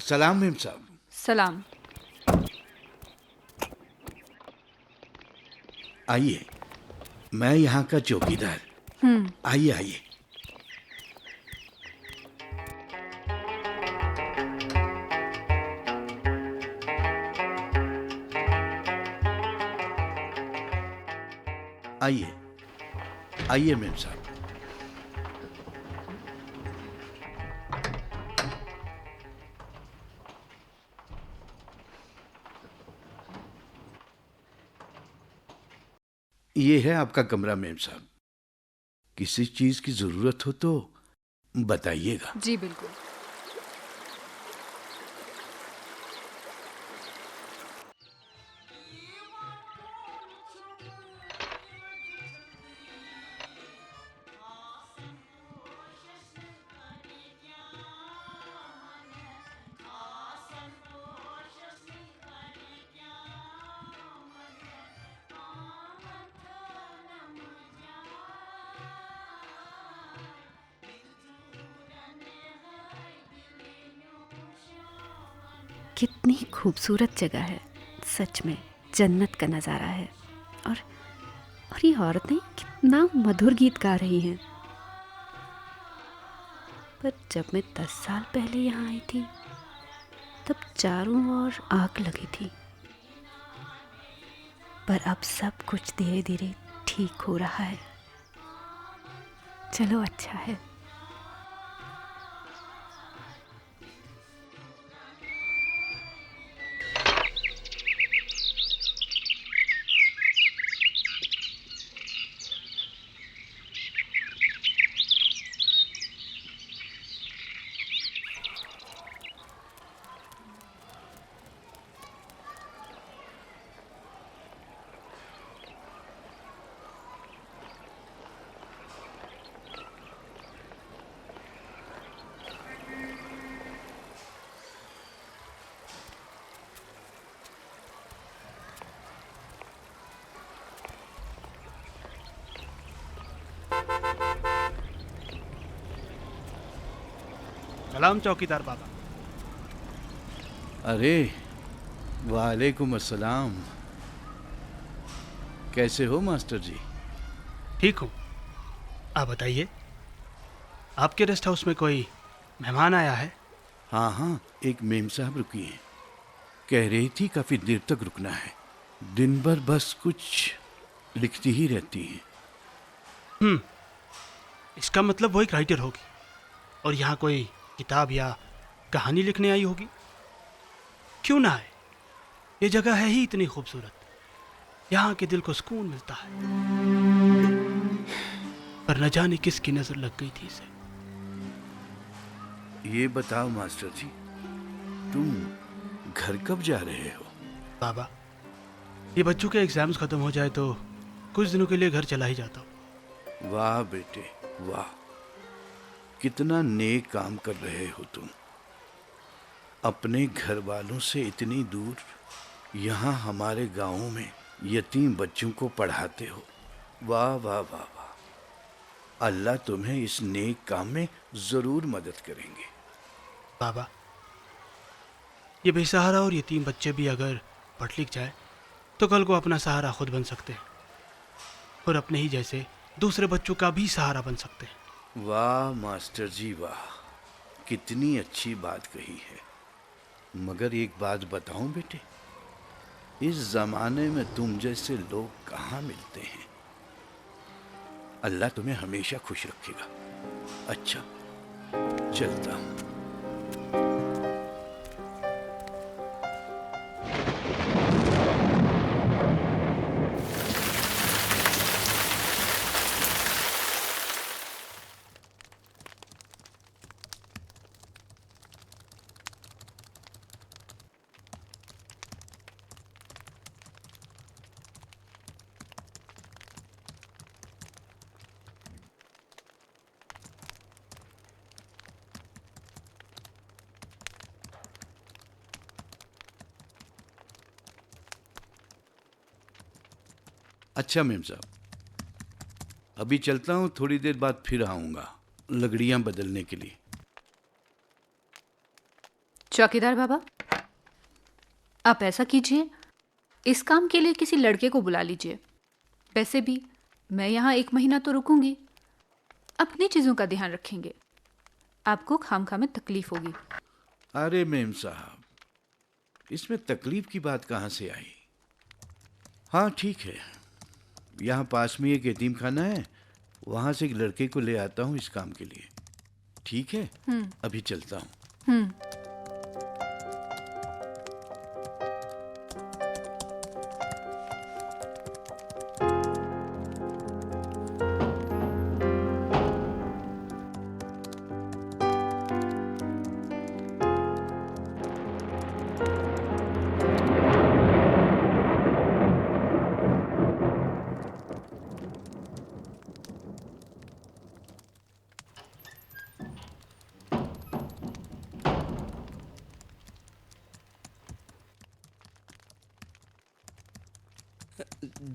सलाम मेम साहब। सलाम। आइए, मैं यहाँ का चौकीदार। आइए आइए। आइए आइए मेम साहब। ये है आपका कमरा मेम साहब। किसी चीज की जरूरत हो तो बताइएगा। जी बिल्कुल। कितनी खूबसूरत जगह है, सच में जन्नत का नज़ारा है। और ये औरतें कितना मधुर गीत गा रही हैं। पर जब मैं 10 साल पहले यहाँ आई थी तब चारों ओर आग लगी थी। पर अब सब कुछ धीरे धीरे ठीक हो रहा है। चलो अच्छा है। सलाम चौकीदार बाबा। अरे वालेकुम अस्सलाम। कैसे हो मास्टर जी? ठीक हूँ। आप बताइए, आपके रेस्ट हाउस में कोई मेहमान आया है? हाँ हाँ, एक मेम साहब रुकी हैं। कह रही थी काफी देर तक रुकना है। दिन भर बस कुछ लिखती ही रहती हैं। इसका मतलब वो एक राइटर होगी और यहाँ कोई किताब या कहानी लिखने आई होगी। क्यों ना आए, ये जगह है ही इतनी खूबसूरत। यहाँ के दिल को सुकून मिलता है। पर न जाने किसकी नजर लग गई थी इसे। ये बताओ मास्टर जी, तुम घर कब जा रहे हो? बाबा, ये बच्चों के एग्जाम्स खत्म हो जाए तो कुछ दिनों के लिए घर चला ही जाता हूँ। वाह बेटे वाह, कितना नेक काम कर रहे हो तुम। अपने घर वालों से इतनी दूर यहाँ हमारे गांवों में यतीम बच्चों को पढ़ाते हो। वाह वाह वाह वाह। अल्लाह तुम्हें इस नेक काम में जरूर मदद करेंगे। बाबा, ये बेसहारा और यतीम बच्चे भी अगर पढ़ लिख जाए तो कल को अपना सहारा खुद बन सकते हैं और अपने ही जैसे दूसरे बच्चों का भी सहारा बन सकते हैं। वाह मास्टर जी वाह, कितनी अच्छी बात कही है। मगर एक बात बताऊं बेटे, इस जमाने में तुम जैसे लोग कहाँ मिलते हैं। अल्लाह तुम्हें हमेशा खुश रखेगा। अच्छा, चलता हूँ। अच्छा मेम साहब, अभी चलता हूँ, थोड़ी देर बाद फिर आऊँगा लकड़ियाँ बदलने के लिए। चौकीदार बाबा, आप ऐसा कीजिए, इस काम के लिए किसी लड़के को बुला लीजिए। वैसे भी मैं यहाँ 1 महीना तो रुकूंगी। अपनी चीज़ों का ध्यान रखेंगे, आपको खामखा में तकलीफ होगी। अरे मेम साहब, इसमें तकलीफ की बात कहाँ से आई? हाँ ठीक है, यहाँ पास में एक यतीम खाना है, वहाँ से एक लड़के को ले आता हूँ इस काम के लिए। ठीक है, अभी चलता हूँ।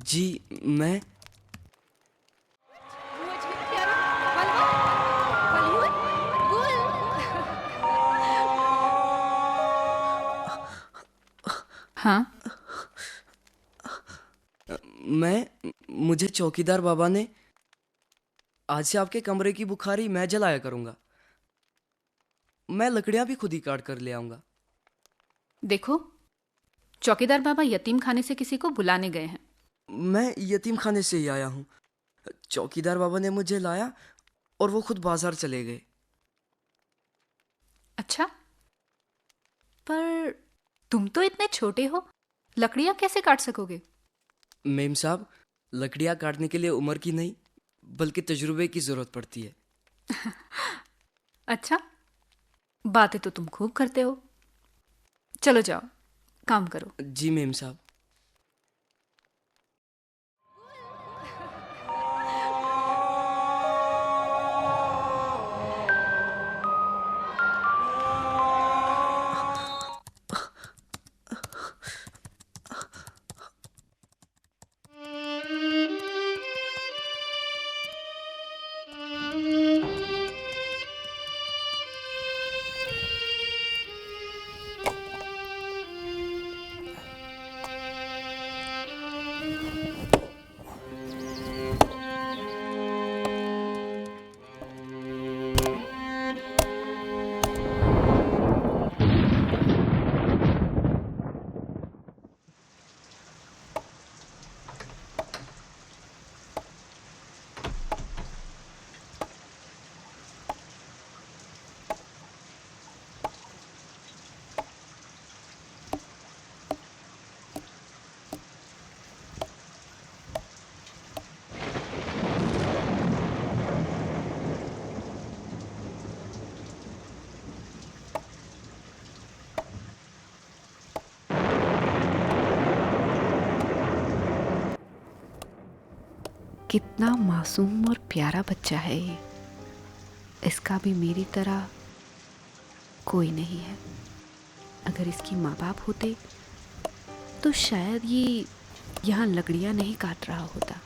जी मैं हाँ, मुझे चौकीदार बाबा ने आज से आपके कमरे की बुखारी मैं जलाया करूंगा। मैं लकड़ियां भी खुद ही काट कर ले आऊंगा। देखो, चौकीदार बाबा यतीम खाने से किसी को बुलाने गए हैं। मैं यतीम खाने से ही आया हूँ। चौकीदार बाबा ने मुझे लाया और वो खुद बाजार चले गए। अच्छा, पर तुम तो इतने छोटे हो, लकड़ियां कैसे काट सकोगे? मेम साहब, लकड़ियां काटने के लिए उम्र की नहीं बल्कि तजुर्बे की जरूरत पड़ती है। अच्छा, बातें तो तुम खूब करते हो। चलो जाओ, काम करो। जी मेम साहब। कितना मासूम और प्यारा बच्चा है ये। इसका भी मेरी तरह कोई नहीं है। अगर इसकी माँ बाप होते तो शायद ये यहाँ लकड़ियाँ नहीं काट रहा होता।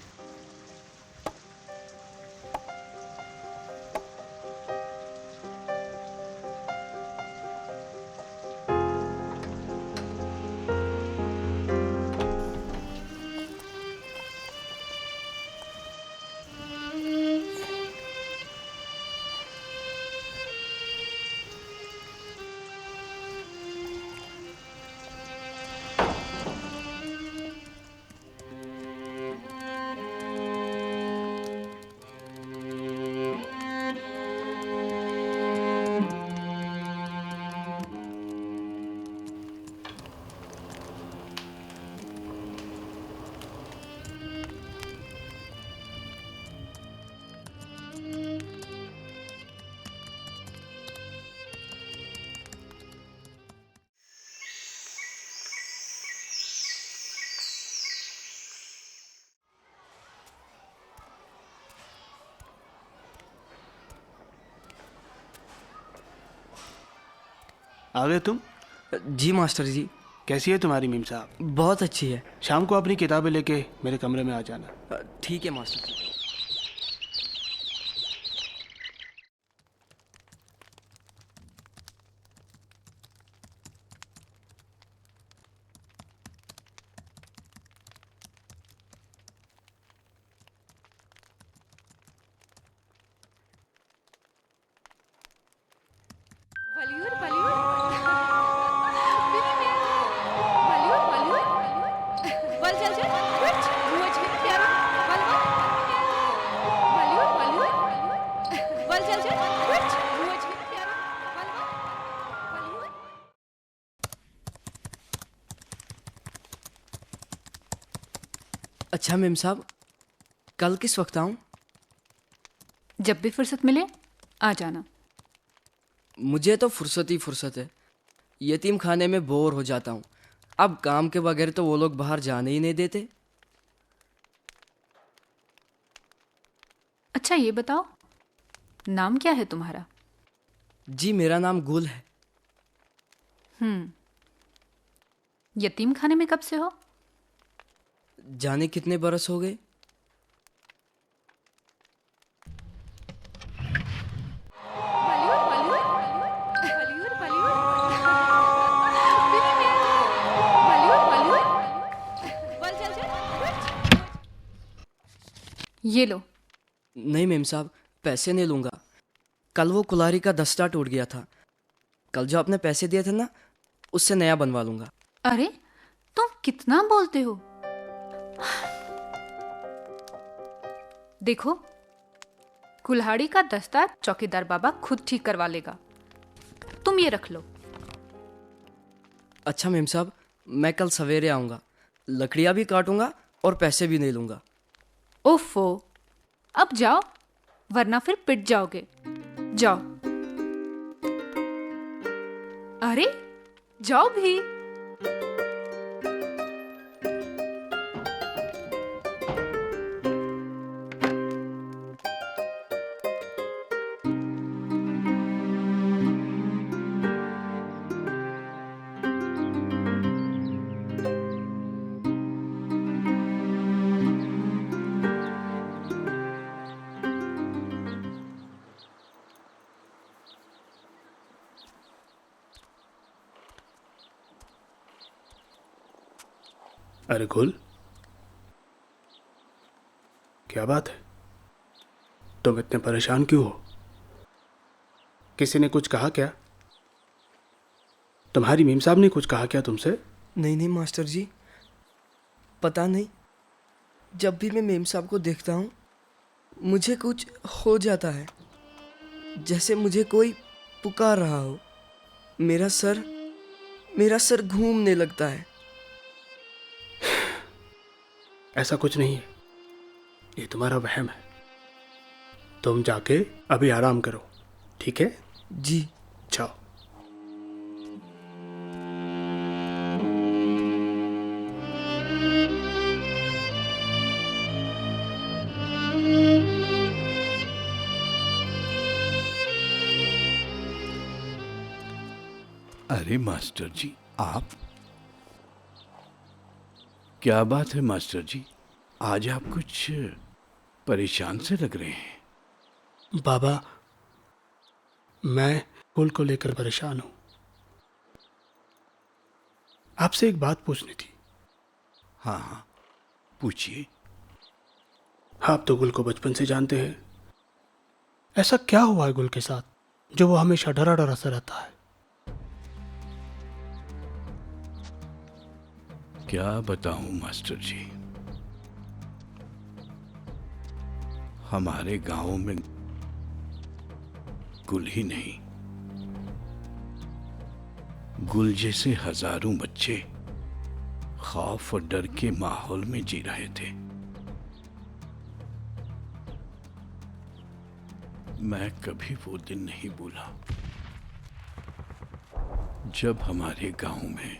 आ गए तुम? जी मास्टर जी। कैसी है तुम्हारी मीम साहब? बहुत अच्छी है। शाम को अपनी किताबें लेके मेरे कमरे में आ जाना। ठीक है मास्टर जी। अच्छा मेम साहब, कल किस वक्त आऊँ? जब भी फुर्सत मिले आ जाना। मुझे तो फुर्सत ही फुर्सत है। यतीम खाने में बोर हो जाता हूँ। अब काम के बगैर तो वो लोग बाहर जाने ही नहीं देते। अच्छा ये बताओ, नाम क्या है तुम्हारा? जी मेरा नाम गुल है। यतीम खाने में कब से हो? जाने कितने बरस हो गए। ये लो। नहीं मेम साहब, पैसे नहीं लूँगा। कल वो कुल्हाड़ी का दस्ता टूट गया था। कल जो आपने पैसे दिए थे ना, उससे नया बनवा लूँगा। अरे तुम कितना बोलते हो। देखो, कुल्हाड़ी का दस्ता चौकीदार बाबा खुद ठीक करवा लेगा, तुम ये रख लो। अच्छा मेम साहब, मैं कल सवेरे आऊँगा। लकड़ियाँ भी काटूंगा और पैसे भी नहीं लूँगा। ओफो, अब जाओ वरना फिर पिट जाओगे। जाओ। अरे जाओ भी। अरे गुल, क्या बात है? तुम इतने परेशान क्यों हो? किसी ने कुछ कहा क्या? तुम्हारी मीम साहब ने कुछ कहा क्या तुमसे? नहीं मास्टर जी, पता नहीं, जब भी मैं मेम साहब को देखता हूँ मुझे कुछ हो जाता है, जैसे मुझे कोई पुकार रहा हो। मेरा सर घूमने लगता है। ऐसा कुछ नहीं है, ये तुम्हारा वहम है। तुम जाके अभी आराम करो, ठीक है? जी। जाओ। अरे मास्टर जी, आप? क्या बात है मास्टर जी, आज आप कुछ परेशान से लग रहे हैं। बाबा, मैं गुल को लेकर परेशान हूं। आपसे एक बात पूछनी थी। हाँ, पूछिए। आप तो गुल को बचपन से जानते हैं। ऐसा क्या हुआ है गुल के साथ जो वो हमेशा डरा डरा सा रहता है? क्या बताऊं मास्टर जी, हमारे गांव में गुल ही नहीं, गुल जैसे हजारों बच्चे खौफ और डर के माहौल में जी रहे थे। मैं कभी वो दिन नहीं भूला जब हमारे गांव में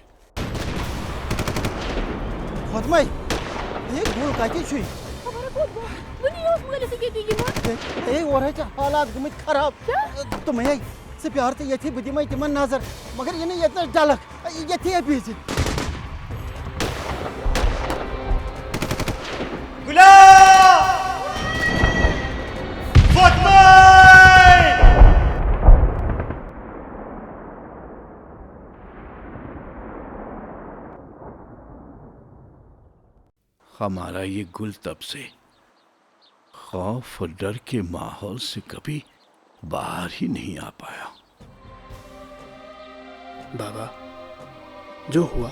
Fatma, ये गोल काटी छुई। ये वरच हालात गमित खराब। तो मैं से प्यार ते यथी बुद्धि में तिमन नजर, मगर ये नहीं इतना डालक, यथी है बीच। गुला! फातिमा! हमारा ये गुल तब से खौफ और डर के माहौल से कभी बाहर ही नहीं आ पाया। बाबा, जो हुआ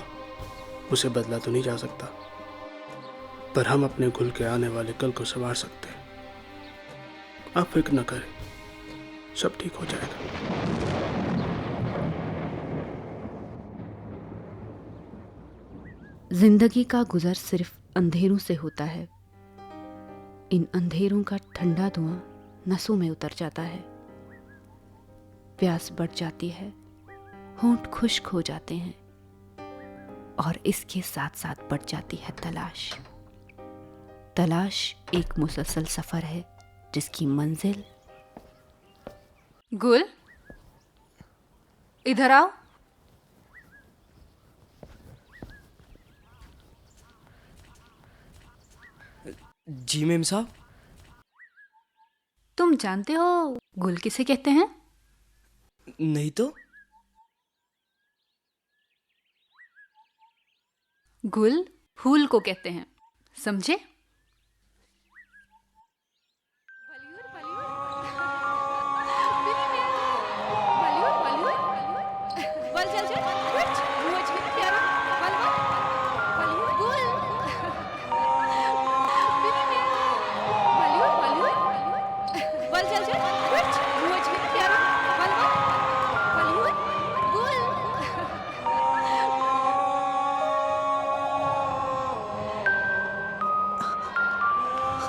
उसे बदला तो नहीं जा सकता। पर हम अपने गुल के आने वाले कल को संवार सकते हैं। आप फिक्र न करें, सब ठीक हो जाएगा। जिंदगी का गुजर सिर्फ अंधेरों से होता है। इन अंधेरों का ठंडा धुआं नसों में उतर जाता है। प्यास बढ़ जाती है, होंठ खुश्क हो जाते हैं और इसके साथ साथ बढ़ जाती है तलाश। तलाश एक मुसलसल सफर है जिसकी मंजिल। गुल, इधर आओ। जी मेम साहब। तुम जानते हो गुल किसे कहते हैं? नहीं तो। गुल फूल को कहते हैं, समझे?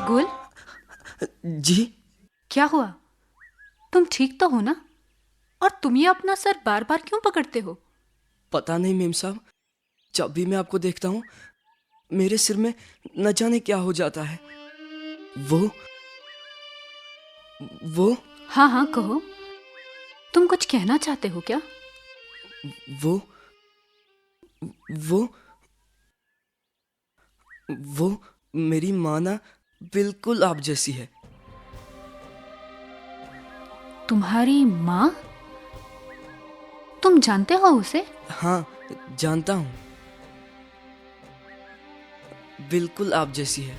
गुल, जी क्या हुआ? तुम ठीक तो हो ना? और तुम ये अपना सर बार बार क्यों पकड़ते हो? पता नहीं मेम साहब, जब भी मैं आपको देखता हूँ मेरे सिर में न जाने क्या हो जाता है। वो हाँ हाँ कहो, तुम कुछ कहना चाहते हो क्या? वो मेरी माँ ना बिल्कुल आप जैसी है। तुम्हारी माँ? तुम जानते हो उसे? हाँ जानता हूँ, बिल्कुल आप जैसी है।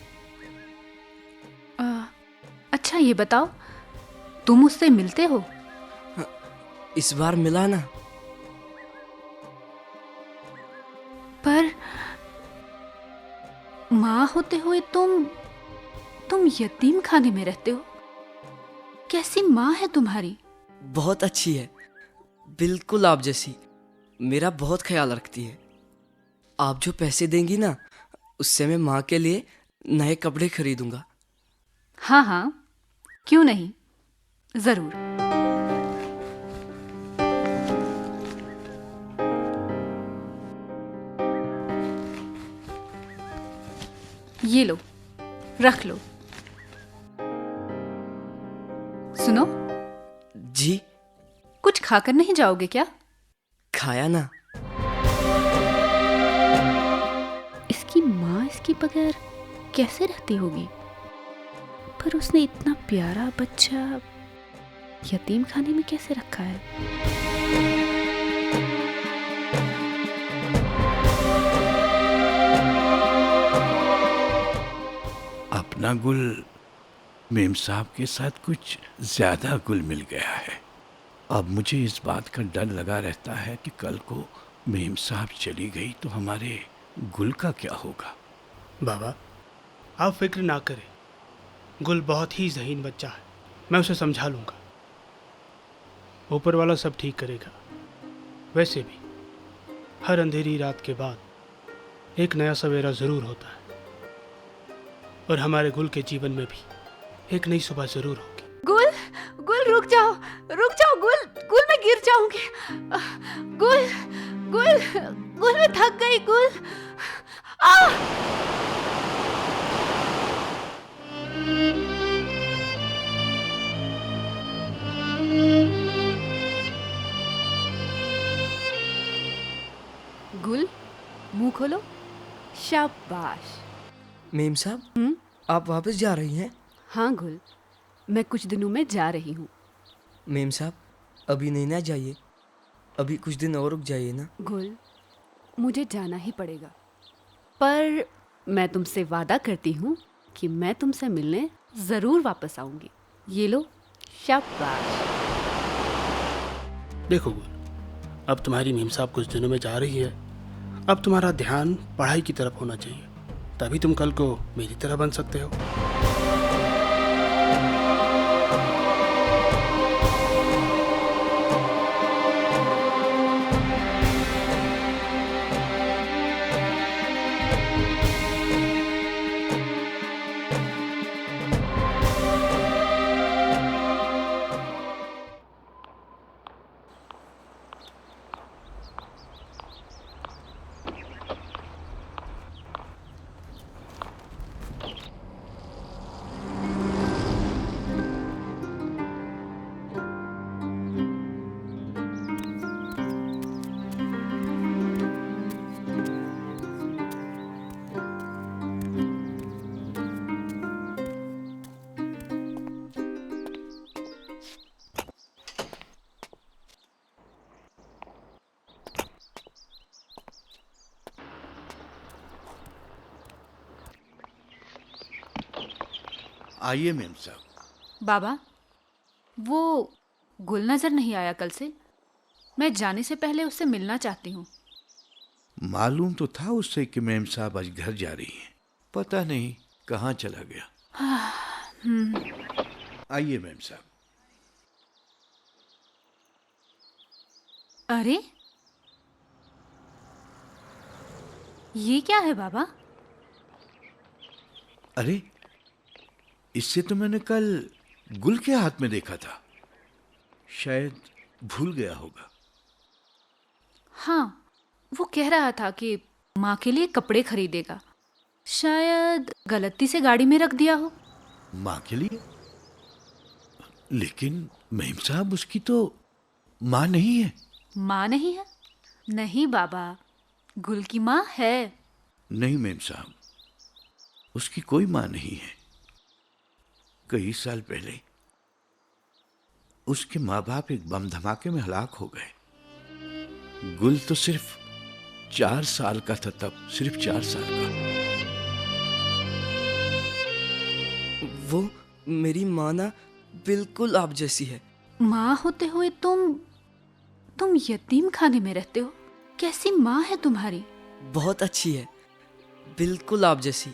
अच्छा ये बताओ, तुम उससे मिलते हो? इस बार मिला ना। पर माँ होते हुए तुम यतीम खाने में रहते हो। कैसी माँ है तुम्हारी? बहुत अच्छी है, बिल्कुल आप जैसी। मेरा बहुत ख्याल रखती है। आप जो पैसे देंगी ना, उससे मैं माँ के लिए नए कपड़े खरीदूंगा। हाँ हाँ, क्यों नहीं, जरूर। ये लो, रख लो। सुनो, जी कुछ खाकर नहीं जाओगे क्या? खाया ना। इसकी माँ इसके बगैर कैसे रहती होगी? पर उसने इतना प्यारा बच्चा यतीम खाने में कैसे रखा है? अपना गुल मेम साहब के साथ कुछ ज्यादा गुल मिल गया है। अब मुझे इस बात का डर लगा रहता है कि कल को मेम साहब चली गई तो हमारे गुल का क्या होगा। बाबा, आप फिक्र ना करें। गुल बहुत ही ज़हीन बच्चा है, मैं उसे समझा लूँगा। ऊपर वाला सब ठीक करेगा। वैसे भी हर अंधेरी रात के बाद एक नया सवेरा ज़रूर होता है, और हमारे गुल के जीवन में भी एक नई सुबह ज़रूर होगी। गुल, गुल रुक जाओ गुल, गुल मैं गिर जाऊंगी। गुल, गुल, गुल मैं थक गई। गुल, गुल, मुंह खोलो। शाबाश। मेम साहब, आप वापस जा रही हैं? हाँ गुल, मैं कुछ दिनों में जा रही हूँ। मेम साहब, अभी नहीं ना जाइए, अभी कुछ दिन और रुक जाइए ना। गुल, मुझे जाना ही पड़ेगा, पर मैं तुमसे वादा करती हूँ कि मैं तुमसे मिलने ज़रूर वापस आऊँगी। ये लो, शाबाश। देखो गुल, अब तुम्हारी मीम साहब कुछ दिनों में जा रही है। अब तुम्हारा ध्यान पढ़ाई की तरफ होना चाहिए। तभी तुम कल को मेरी तरह बन सकते हो। आइए मेम साहब। बाबा, वो गुल नज़र नहीं आया कल से। मैं जाने से पहले उससे मिलना चाहती हूँ। मालूम तो था उससे कि मेम साहब आज घर जा रही हैं, पता नहीं कहाँ चला गया। आइए मेम साहब। अरे, ये क्या है बाबा? अरे, इससे तो मैंने कल गुल के हाथ में देखा था, शायद भूल गया होगा। हाँ, वो कह रहा था कि माँ के लिए कपड़े खरीदेगा। शायद गलती से गाड़ी में रख दिया हो। माँ के लिए? लेकिन मेम साहब, उसकी तो माँ नहीं है। माँ नहीं है? नहीं बाबा, गुल की माँ है। नहीं मेम साहब, उसकी कोई माँ नहीं है। कई साल पहले उसके माँ बाप एक बम धमाके में हलाक हो गए। गुल तो सिर्फ 4 साल का था तब, सिर्फ 4 साल का। वो मेरी माँ ना बिल्कुल आप जैसी है। माँ होते हुए तुम यतीम खाने में रहते हो। कैसी माँ है तुम्हारी? बहुत अच्छी है, बिल्कुल आप जैसी।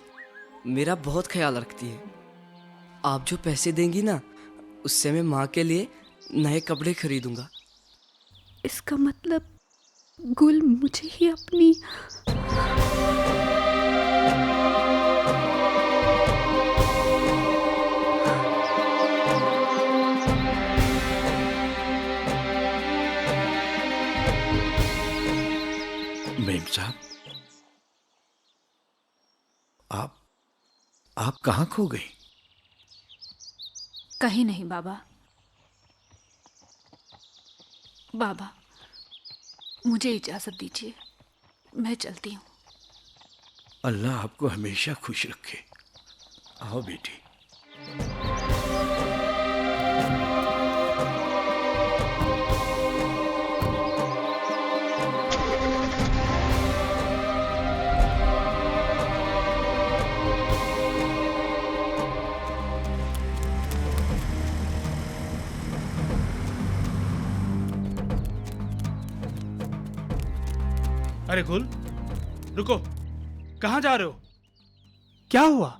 मेरा बहुत ख्याल रखती है। आप जो पैसे देंगी ना, उससे मैं माँ के लिए नए कपड़े खरीदूंगा। इसका मतलब गुल मुझे ही अपनी मेम साहब, आप कहाँ खो गई? कहीं नहीं बाबा। बाबा, मुझे इजाजत दीजिए, मैं चलती हूँ। अल्लाह आपको हमेशा खुश रखे। आओ बेटी। अरे गुल, रुको, कहाँ जा रहे हो? क्या हुआ?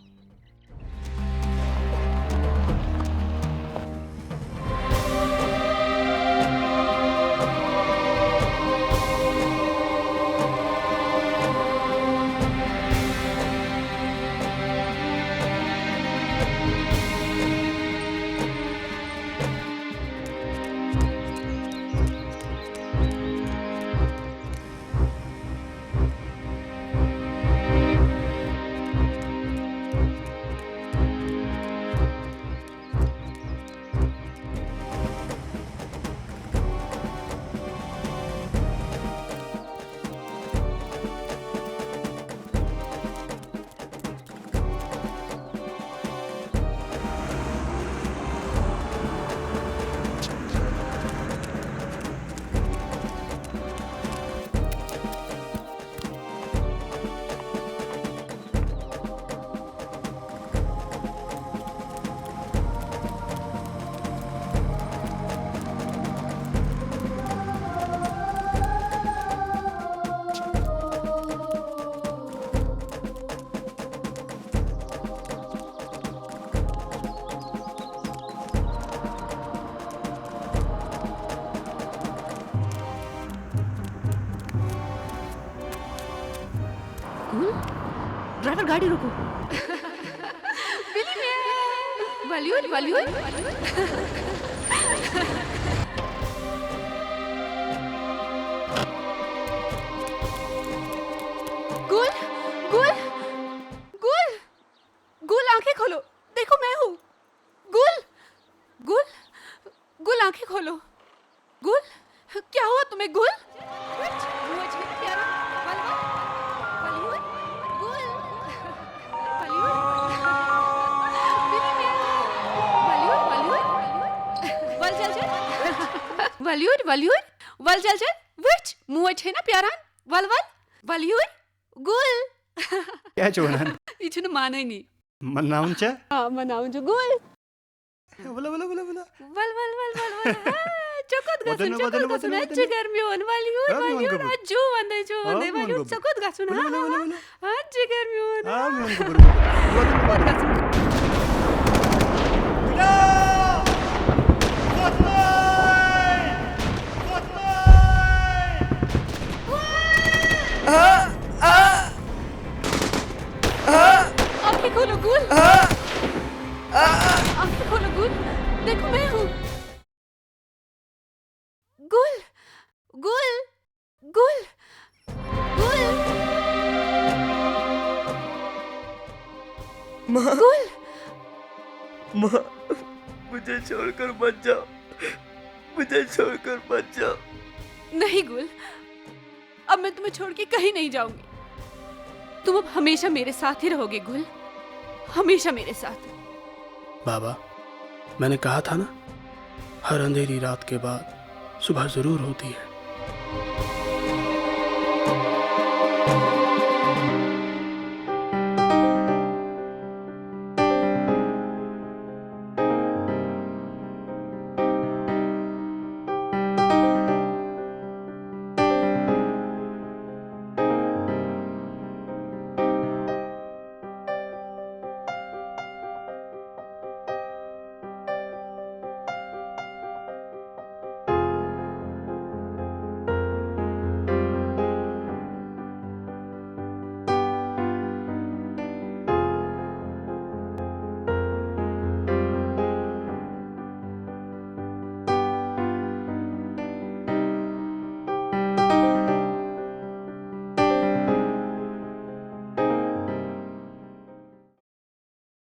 और गाड़ी रोको। बिल्ली मैं बॉलीवुड बॉलीवुड। गुल गुल गुल गुल आंखें खोलो, देखो मैं हूँ। गुल गुल गुल आंखें खोलो। गुल क्या हुआ तुम्हें? गुल वॉल्यूड वॉल्यूड वल चल चल विच मुँह है ना प्यारान वल वल वॉल्यूड गुल क्या चोनान इचुन माने नहीं मनाउंच हाँ मनाऊं जो गुल बोला बोला बोला बोला वल वल वल वल वल चकोत गासुन जिगर में ओन वॉल्यूड वॉल्यूड जो वंदे वॉल्यूड चकोत गासुन हाँ जिगर में ओन हां मैं उनको आंखें खोलो गुल, आंखें खोलो गुल, देखो मैं हूँ। गुल गुल गुल गुल माँ गुल माँ मुझे छोड़कर मत जाओ, मुझे छोड़कर मत जाओ। नहीं गुल, अब मैं तुम्हें छोड़ के कहीं नहीं जाऊंगी। तुम अब हमेशा मेरे साथ ही रहोगे गुल, हमेशा मेरे साथ। बाबा, मैंने कहा था ना, हर अंधेरी रात के बाद सुबह जरूर होती है।